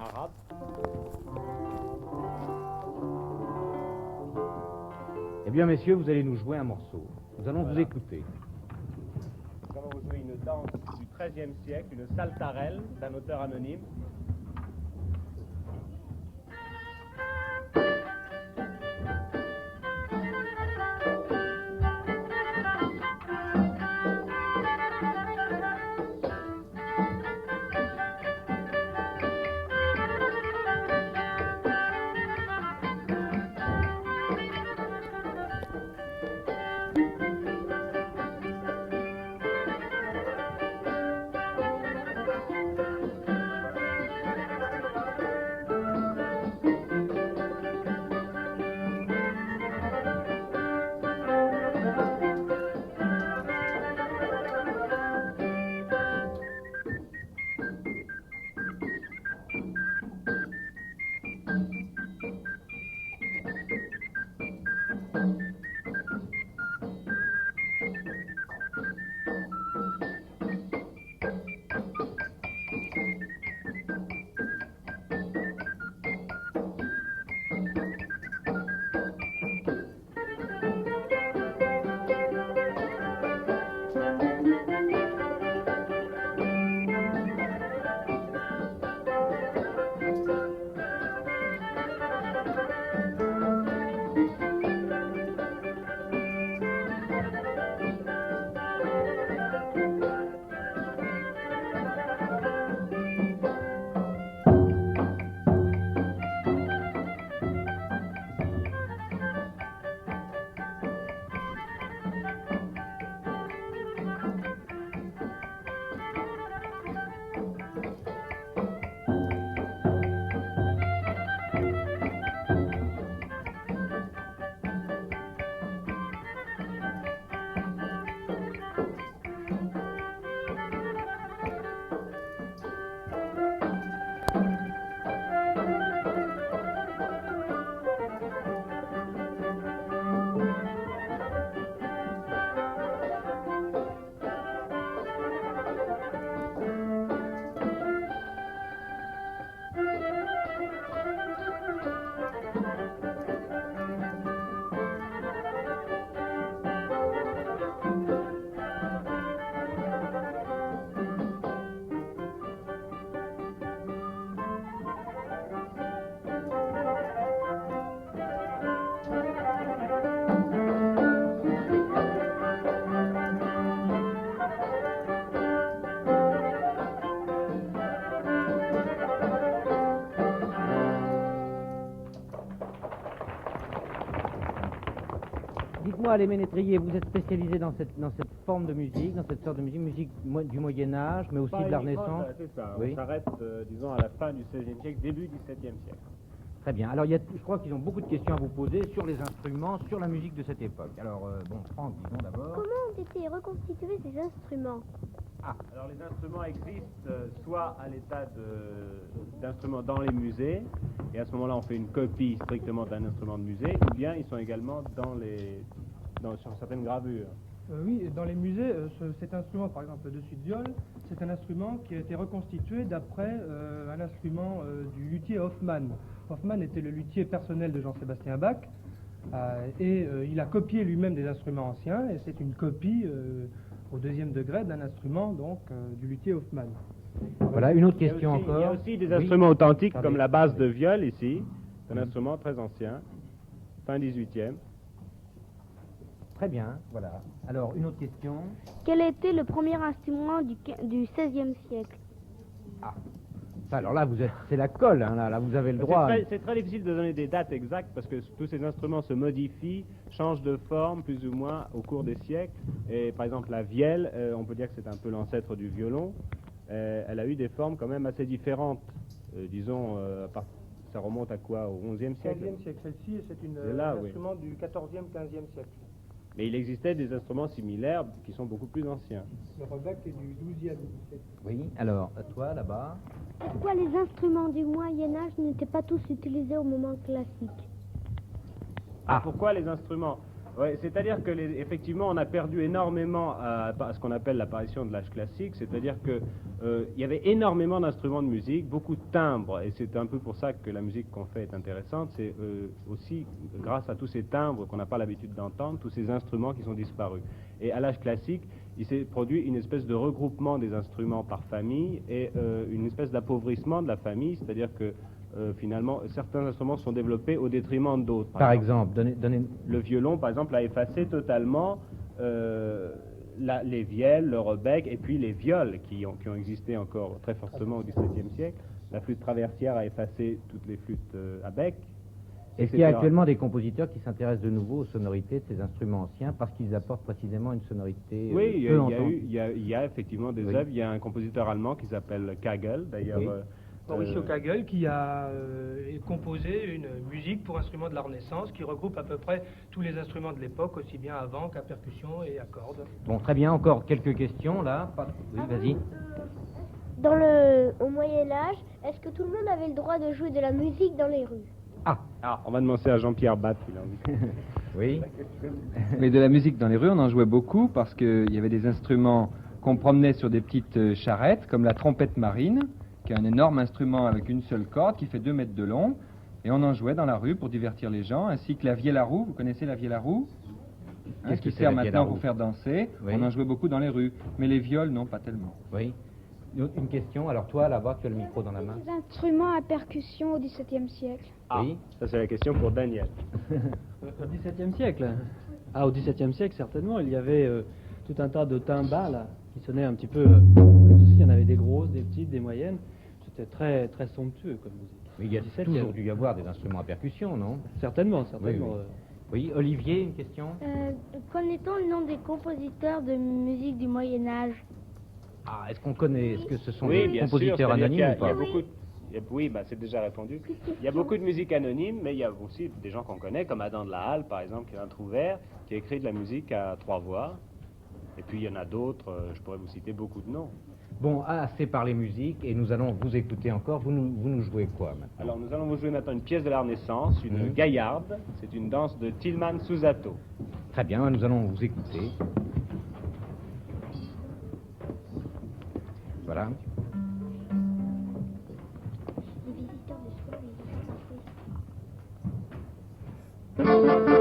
arabe. Eh bien, messieurs, vous allez nous jouer un morceau. Nous allons vous écouter. Nous allons vous jouer une danse du XIIIe siècle, une saltarelle d'un auteur anonyme. Dites-moi, les Ménétriers, vous êtes spécialisés dans cette forme de musique, dans cette sorte de musique du Moyen-Âge, mais aussi Pas de la uniquement, Renaissance. C'est ça, Oui. on s'arrête, disons, à la fin du XVIe siècle, début du XVIIe siècle. Très bien. Alors, je crois qu'ils ont beaucoup de questions à vous poser sur les instruments, sur la musique de cette époque. Alors, bon, Franck, disons d'abord. Comment ont été reconstitués ces instruments? Alors les instruments existent soit à l'état d'instruments dans les musées, et à ce moment-là on fait une copie strictement d'un instrument de musée, ou bien ils sont également sur certaines gravures. Oui, dans les musées, cet instrument, par exemple le dessus de viol, c'est un instrument qui a été reconstitué d'après un instrument du luthier Hoffmann. Hoffmann était le luthier personnel de Jean-Sébastien Bach, et il a copié lui-même des instruments anciens, et c'est une copie au deuxième degré d'un instrument donc du luthier Hoffmann. Voilà, une autre question encore. Il y a aussi des instruments authentiques Attendez. comme la basse de viol ici, c'est un instrument très ancien, fin 18e. Très bien, voilà. Alors, une autre question. Quel a été le premier instrument du XVIe siècle? Alors là, c'est la colle, hein, là, vous avez le droit. C'est très difficile de donner des dates exactes parce que tous ces instruments se modifient, changent de forme plus ou moins au cours des siècles. Et par exemple la vielle, on peut dire que c'est un peu l'ancêtre du violon. Elle a eu des formes quand même assez différentes. Disons, ça remonte à quoi? Au XIe siècle? 15e siècle, celle-ci, c'est là, un oui. instrument du 14e, 15e siècle. Mais il existait des instruments similaires qui sont beaucoup plus anciens. Le rebec est du 12e siècle. Oui, alors, à toi, là-bas. Pourquoi les instruments du Moyen-Âge n'étaient pas tous utilisés au moment classique? Pourquoi les instruments? Ouais, c'est-à-dire que effectivement, on a perdu énormément à ce qu'on appelle l'apparition de l'âge classique, c'est-à-dire que il y avait énormément d'instruments de musique, beaucoup de timbres, et c'est un peu pour ça que la musique qu'on fait est intéressante. C'est aussi grâce à tous ces timbres qu'on n'a pas l'habitude d'entendre, tous ces instruments qui sont disparus. Et à l'âge classique, il s'est produit une espèce de regroupement des instruments par famille et une espèce d'appauvrissement de la famille, c'est-à-dire que finalement, certains instruments sont développés au détriment d'autres. Par exemple, le violon, par exemple, a effacé totalement les vielles, le rebec, et puis les viols qui ont existé encore très fortement au XVIIe siècle. La flûte traversière a effacé toutes les flûtes à bec. Est-ce qu'il y a actuellement des compositeurs qui s'intéressent de nouveau aux sonorités de ces instruments anciens parce qu'ils apportent précisément une sonorité oui, peu entendue? il y a effectivement des œuvres. Il y a un compositeur allemand qui s'appelle Kagel, d'ailleurs. Oui. Mauricio Kagel, qui a composé une musique pour instruments de la Renaissance qui regroupe à peu près tous les instruments de l'époque, aussi bien à vent qu'à percussion et à cordes. Bon, très bien, encore quelques questions là. Oui, vas-y. Au Moyen-Âge, est-ce que tout le monde avait le droit de jouer de la musique dans les rues? On va demander à Jean-Pierre Batte. Oui. Mais de la musique dans les rues, on en jouait beaucoup parce qu'il y avait des instruments qu'on promenait sur des petites charrettes, comme la trompette marine, qui est un énorme instrument avec une seule corde qui fait 2 mètres de long. Et on en jouait dans la rue pour divertir les gens, ainsi que la vielle à roue. Vous connaissez la vielle à roue? Qu'est-ce qui que c'est, sert la vielle à maintenant roue? pour faire danser. Oui. On en jouait beaucoup dans les rues. Mais les viols, non, pas tellement. Oui. Une question, alors toi là-bas, tu as le micro dans la main. Des instruments à percussion au XVIIe siècle. Oui. Ça c'est la question pour Daniel. Au XVIIe siècle? Au XVIIe siècle, certainement, il y avait tout un tas de timbales qui sonnaient un petit peu comme ceci. Il y en avait des grosses, des petites, des moyennes. C'était très, très somptueux comme musique. Mais il y a toujours dû y avoir des instruments à percussion, non? Certainement. Oui. Oui, Olivier, une question? Connaît-on le nom des compositeurs de musique du Moyen-Âge? Est-ce qu'on connaît, est-ce que ce sont Oui, des bien compositeurs sûr, anonymes ou il y a pas? Oui, c'est déjà répondu. Il y a beaucoup de musique anonyme, mais il y a aussi des gens qu'on connaît, comme Adam de la Halle, par exemple, qui est un trouvère, qui a écrit de la musique à 3 voix. Et puis il y en a d'autres, je pourrais vous citer beaucoup de noms. Bon, assez parlé musique, et nous allons vous écouter encore. Vous nous jouez quoi maintenant? Alors nous allons vous jouer maintenant une pièce de la Renaissance, une gaillarde. C'est une danse de Tilman Susato. Très bien, nous allons vous écouter. Voilà. Les visiteurs de soir, ils ont